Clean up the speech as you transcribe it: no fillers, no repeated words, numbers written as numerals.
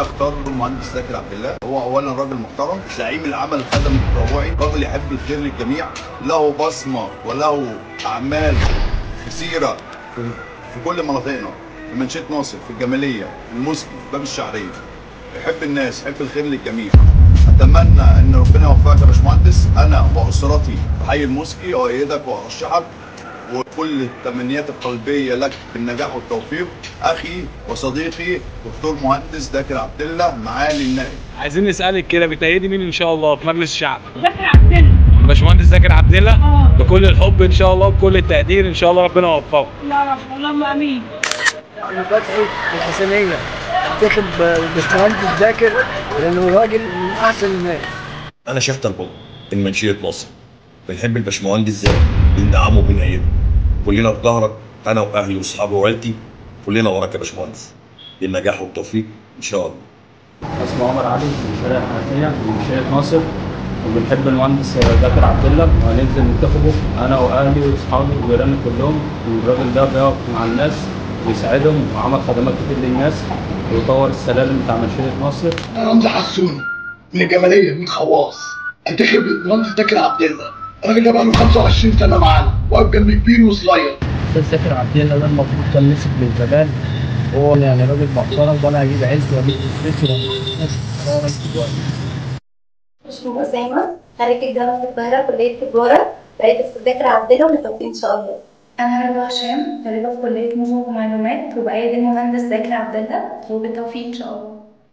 ليه اختار المهندس زكي عبد الله؟ هو اولا راجل محترم، زعيم العمل الخدمي التطوعي، راجل يحب الخير للجميع، له بصمه وله اعمال كثيره في كل مناطقنا، في منشيه ناصر، في الجماليه، في المسكي، في باب الشعريه. يحب الناس، يحب الخير للجميع. اتمنى ان ربنا يوفقك يا باشمهندس، انا واسرتي في حي المسكي، وايدك وارشحك، وكل التمنيات القلبيه لك بالنجاح والتوفيق. اخي وصديقي دكتور مهندس زكي عبد الله، معالي النائب. عايزين نسالك كده، بتأيدي مين ان شاء الله في مجلس الشعب؟ زكي عبد الله. باشمهندس زكي عبد الله. بكل الحب ان شاء الله، بكل التقدير ان شاء الله، ربنا يوفقه. يا رب، اللهم امين. انا فتحي الحسينيه انتخب باشمهندس زاكر لانه راجل من احسن الناس. انا شيخ طلبه من منشيه ناصر، بنحب الباشمهندس زاكر، بندعمه وبنأيده. كلنا في ظهرك، انا واهلي واصحابي وعيلتي، كلنا وراك يا باشمهندس بالنجاح والتوفيق ان شاء الله. اسمي عمر علي من شارع الحنفيه من منشيه ناصر، وبنحب المهندس زكي عبد الله، وهننزل ننتخبه انا واهلي واصحابي وجيراني كلهم. والراجل ده بيقف مع الناس ويساعدهم، وعمل خدمات كتير للناس ويطور السلالم بتاع منشيه ناصر. انا رمزي حسون من الجماليه من خواص، انتخب المهندس زكي عبد الله. الراجل ده بقاله 25 سنه معانا، واقف جنب كبير وصغير. زكي عبد الله ده المفروض كان مسك من زمان، هو يعني راجل محترم، وانا هجيب عيلتي واجيب اسرتي اسمه أسامة، خريج الجامعة القاهرة كلية تجارة، بقيت زكي عبد الله بالتوفيق إن شاء الله. أنا رضوى هشام، طالبة في كلية نظم ومعلومات، وبأيد المهندس زكي عبد الله وبالتوفيق إن شاء الله.